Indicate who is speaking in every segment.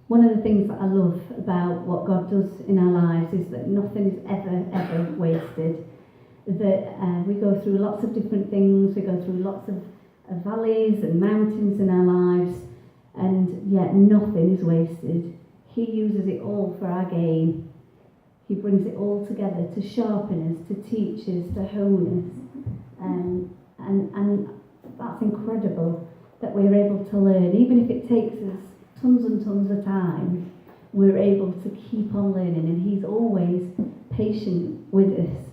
Speaker 1: One of the things that I love about what God does in our lives is that nothing is ever wasted. That we go through lots of different things, we go through lots of valleys and mountains in our lives, and yet nothing is wasted. He uses it all for our gain. He brings it all together to sharpen us, to teach us, to hone us. And that's incredible that we're able to learn. Even if it takes us tons and tons of time, we're able to keep on learning, and he's always patient with us.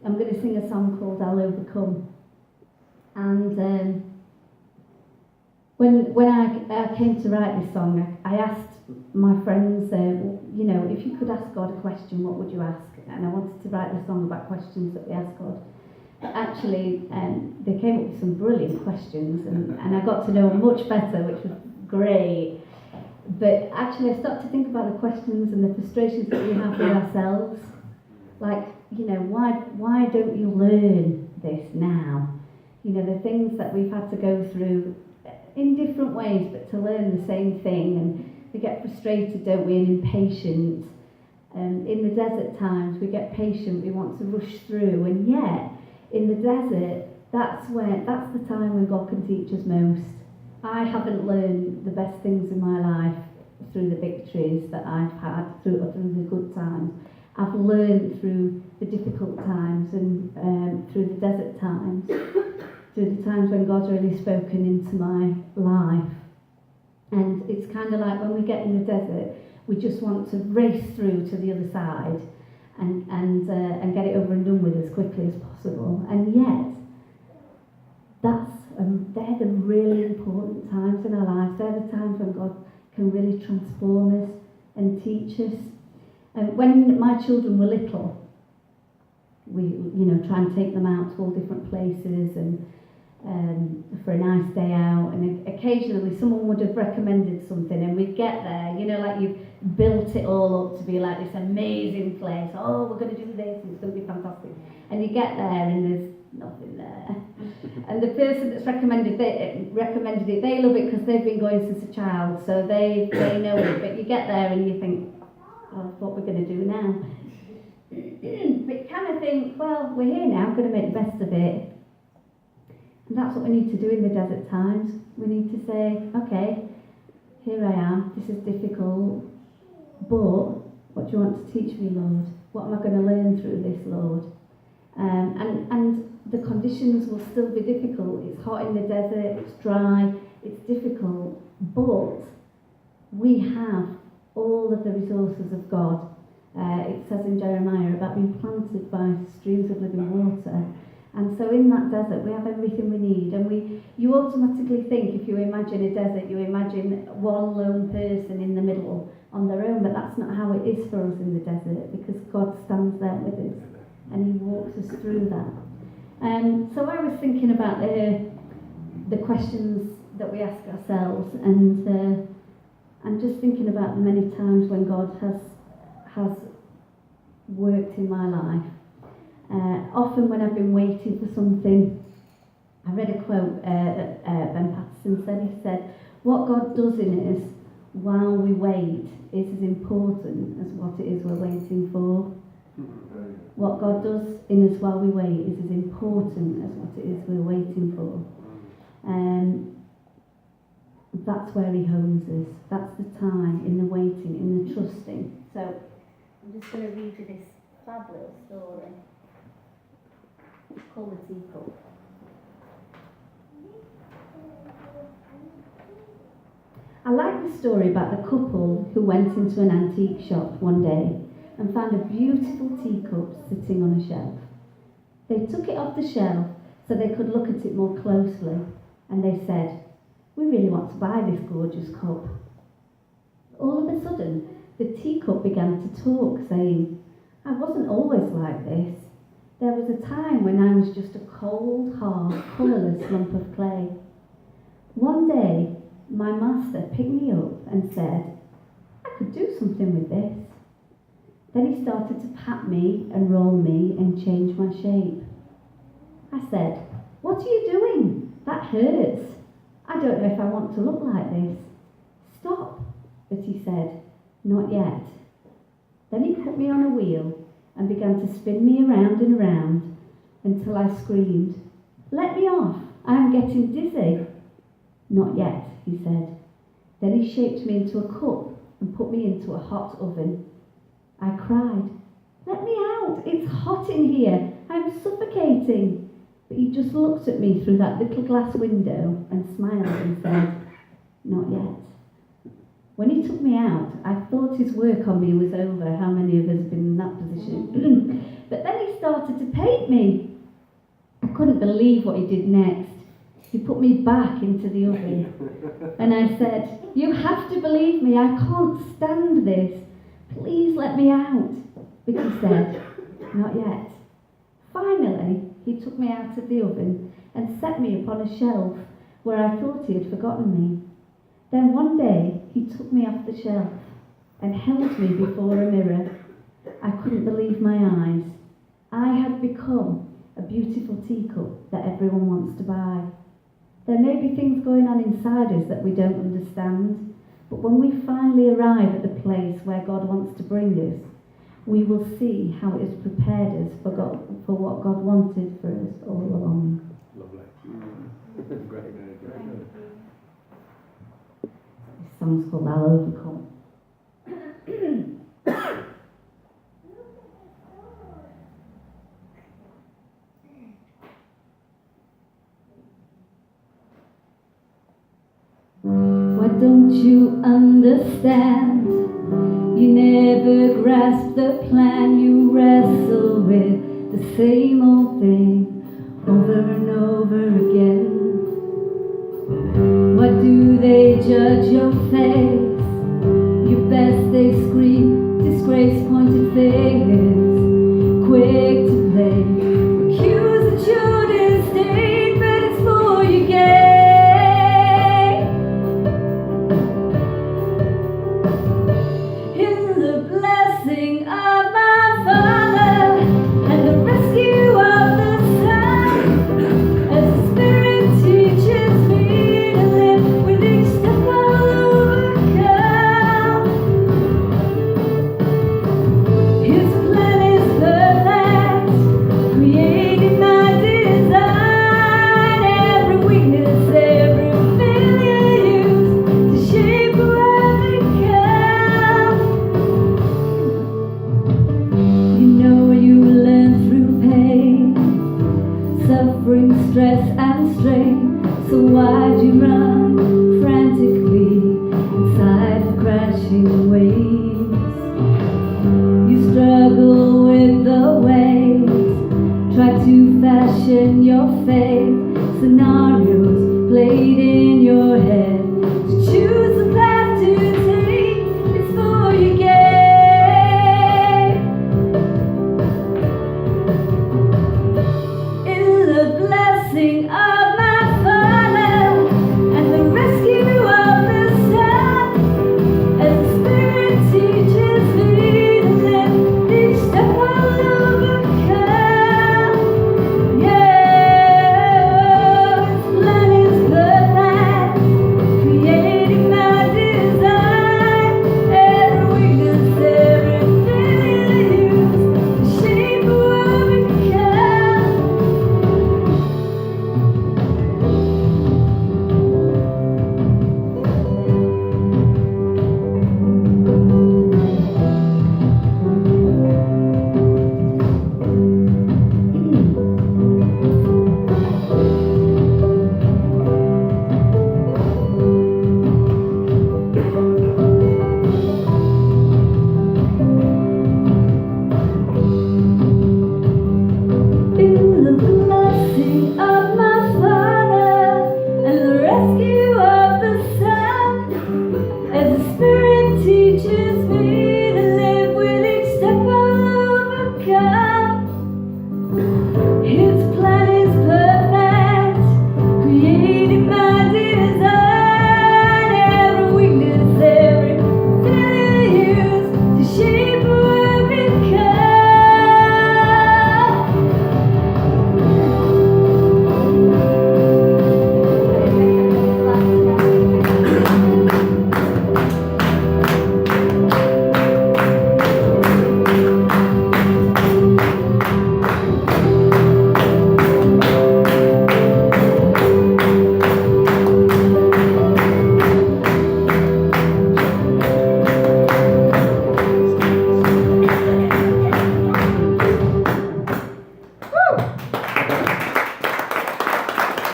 Speaker 1: I'm going to sing a song called I'll Overcome. And when I came to write this song, I asked my friends, if you could ask God a question, what would you ask? And I wanted to write the song about questions that we ask God. But actually, they came up with some brilliant questions, and I got to know them much better, which was great. But actually, I started to think about the questions and the frustrations that we have with ourselves. Like, why don't you learn this now? The things that we've had to go through in different ways, but to learn the same thing. And we get frustrated, don't we, and impatient. In the desert times, we get patient, we want to rush through. And yet, in the desert, that's the time when God can teach us most. I haven't learned the best things in my life through the victories that I've had, through the good times. I've learned through the difficult times and through the desert times, through the times when God's really spoken into my life. And it's kind of like when we get in the desert, we just want to race through to the other side and get it over and done with as quickly as possible. And yet, they're the really important times in our lives. They're the times when God can really transform us and teach us. And when my children were little, we try and take them out to all different places and for a nice day out. And occasionally someone would have recommended something, and we'd get there, like you've built it all up to be like this amazing place. Oh, we're going to do this, and it's going to be fantastic. And you get there, and there's nothing there. And the person that's recommended it, they love it because they've been going since a child, so they know it. But you get there and you think, oh, what we're going to do now. But you kind of think, well, we're here now, we're going to make the best of it. And that's what we need to do in the desert times. We need to say, okay, here I am, this is difficult, but what do you want to teach me, Lord? What am I going to learn through this, Lord? And the conditions will still be difficult. It's hot in the desert, it's dry, it's difficult, but we have all of the resources of God. It says in Jeremiah about being planted by streams of living water. And so in that desert, we have everything we need. And you automatically think, if you imagine a desert, you imagine one lone person in the middle on their own. But that's not how it is for us in the desert, because God stands there with us and he walks us through that. So I was thinking about the questions that we ask ourselves, and just thinking about the many times when God has worked in my life. Often when I've been waiting for something, I read a quote that Ben Patterson said. He said, what God does in us while we wait is as important as what it is we're waiting for. What God does in us while we wait is as important as what it is we're waiting for. That's where he hones us. That's the time, in the waiting, in the trusting. So I'm just going to read you this fab little story. It's called The Teacup. I like the story about the couple who went into an antique shop one day and found a beautiful teacup sitting on a shelf. They took it off the shelf so they could look at it more closely, and they said, "We really want to buy this gorgeous cup." All of a sudden, the teacup began to talk, saying, "I wasn't always like this. There was a time when I was just a cold, hard, colourless lump of clay. One day, my master picked me up and said, I could do something with this. Then he started to pat me and roll me and change my shape. I said, what are you doing? That hurts. I don't know if I want to look like this. Stop. but he said, "Not yet." Then he put me on a wheel and began to spin me around and around until I screamed, "Let me off, I am getting dizzy." "Not yet," he said. Then he shaped me into a cup and put me into a hot oven. I cried, "Let me out, it's hot in here, I'm suffocating." But he just looked at me through that little glass window and smiled and said, "Not yet." When he took me out, I thought his work on me was over. How many of us have been in that position? But then he started to paint me. I couldn't believe what he did next. He put me back into the oven. And I said, "You have to believe me, I can't stand this. Please let me out." But he said, "Not yet." Finally, he took me out of the oven and set me upon a shelf where I thought he had forgotten me. Then one day, he took me off the shelf and held me before a mirror. I couldn't believe my eyes. I had become a beautiful teacup that everyone wants to buy. There may be things going on inside us that we don't understand, but when we finally arrive at the place where God wants to bring us, we will see how it has prepared us for what God wanted for us all along.
Speaker 2: Lovely. Great.
Speaker 1: This song's called "I'll Overcome." Why don't you understand? You never grasp the plan. You wrestle with the same old thing over and over again. Why do they judge your face? Your best they scream, disgrace, pointed fingers, quick to blame, accuse the children's state, but it's for your gain. In the blessing of my Father and the rescue of the Son, as the Spirit teaches me to live, with each step I'll overcome. His plan is perfect, creating my design. Every weakness, every failure used to shape who I become. You know you learn through pain, suffering, stress and strain. So why'd you run frantically inside of crashing waves? You struggle with the waves, try to fashion your faith.